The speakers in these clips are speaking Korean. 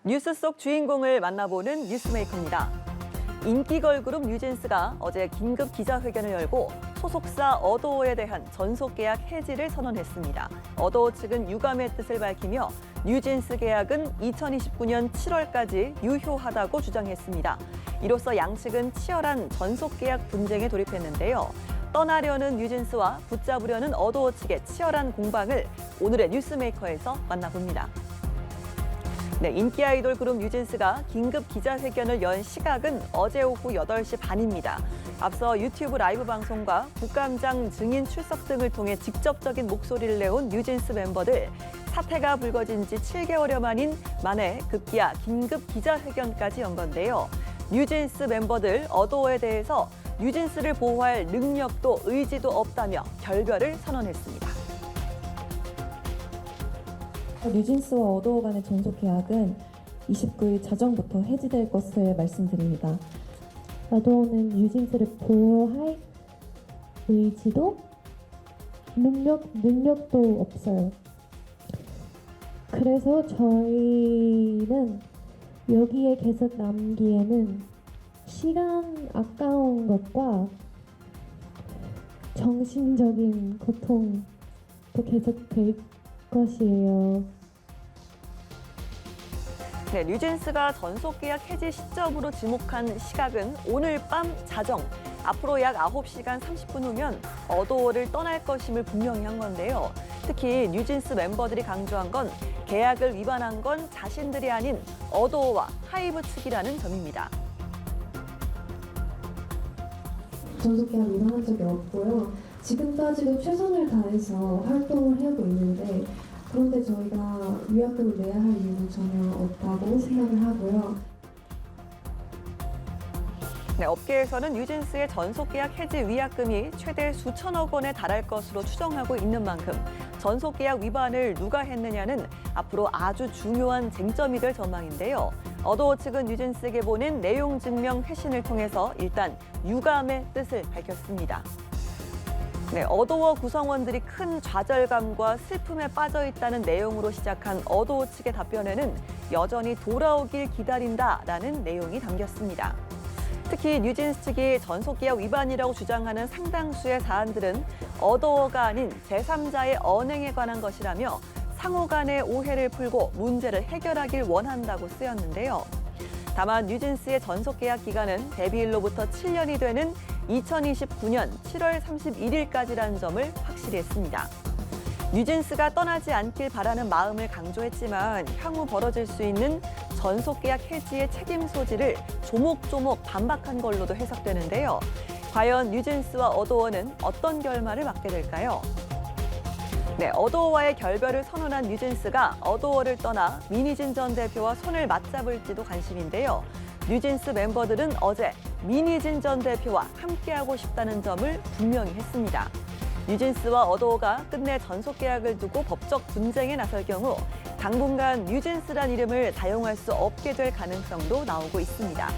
뉴스 속 주인공을 만나보는 뉴스메이커입니다. 인기 걸그룹 뉴진스가 어제 긴급 기자회견을 열고 소속사 어도어에 대한 전속 계약 해지를 선언했습니다. 어도어 측은 유감의 뜻을 밝히며 뉴진스 계약은 2029년 7월까지 유효하다고 주장했습니다. 이로써 양측은 치열한 전속 계약 분쟁에 돌입했는데요. 떠나려는 뉴진스와 붙잡으려는 어도어 측의 치열한 공방을 오늘의 뉴스메이커에서 만나봅니다. 네, 인기 아이돌 그룹 뉴진스가 긴급 기자회견을 연 시각은 어제 오후 8시 반입니다. 앞서 유튜브 라이브 방송과 국감장 증인 출석 등을 통해 직접적인 목소리를 내온 뉴진스 멤버들. 사태가 불거진 지 7개월여 만에 급기야 긴급 기자회견까지 연 건데요. 뉴진스 멤버들 어도어에 대해서 뉴진스를 보호할 능력도 의지도 없다며 결별을 선언했습니다. 뉴진스와 어도어 간의 전속 계약은 29일 자정부터 해지될 것을 말씀드립니다. 어도어는 뉴진스를 보호할 의지도 능력도 없어요. 그래서 저희는 여기에 계속 남기에는 시간 아까운 것과 정신적인 고통도 계속 될 것이에요. 네, 뉴진스가 전속 계약 해지 시점으로 지목한 시각은 오늘 밤 자정. 앞으로 약 9시간 30분 후면 어도어를 떠날 것임을 분명히 한 건데요. 특히 뉴진스 멤버들이 강조한 건 계약을 위반한 건 자신들이 아닌 어도어와 하이브 측이라는 점입니다. 전속 계약 위반한 적이 없고요. 지금까지도 최선을 다해서 활동을 하고 있는데 그런데 저희가 위약금을 내야 할 이유는 전혀 없다고 생각을 하고요. 네, 업계에서는 뉴진스의 전속 계약 해지 위약금이 최대 수천억 원에 달할 것으로 추정하고 있는 만큼 전속 계약 위반을 누가 했느냐는 앞으로 아주 중요한 쟁점이 될 전망인데요. 어도어 측은 뉴진스에게 보낸 내용 증명 회신을 통해서 일단 유감의 뜻을 밝혔습니다. 네, 어도어 구성원들이 큰 좌절감과 슬픔에 빠져 있다는 내용으로 시작한 어도어 측의 답변에는 여전히 돌아오길 기다린다라는 내용이 담겼습니다. 특히 뉴진스 측이 전속 계약 위반이라고 주장하는 상당수의 사안들은 어도어가 아닌 제3자의 언행에 관한 것이라며 상호 간의 오해를 풀고 문제를 해결하길 원한다고 쓰였는데요. 다만 뉴진스의 전속 계약 기간은 데뷔일로부터 7년이 되는 2029년 7월 31일까지라는 점을 확실히 했습니다. 뉴진스가 떠나지 않길 바라는 마음을 강조했지만 향후 벌어질 수 있는 전속 계약 해지의 책임 소지를 조목조목 반박한 걸로도 해석되는데요. 과연 뉴진스와 어도어는 어떤 결말을 맞게 될까요? 네, 어도어와의 결별을 선언한 뉴진스가 어도어를 떠나 민희진 전 대표와 손을 맞잡을지도 관심인데요. 뉴진스 멤버들은 어제 민희진 전 대표와 함께하고 싶다는 점을 분명히 했습니다. 뉴진스와 어도어가 끝내 전속 계약을 두고 법적 분쟁에 나설 경우 당분간 뉴진스란 이름을 사용할 수 없게 될 가능성도 나오고 있습니다.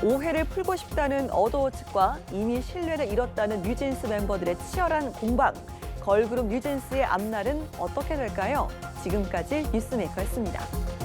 오해를 풀고 싶다는 어도어 측과 이미 신뢰를 잃었다는 뉴진스 멤버들의 치열한 공방. 걸그룹 뉴진스의 앞날은 어떻게 될까요? 지금까지 뉴스메이커였습니다.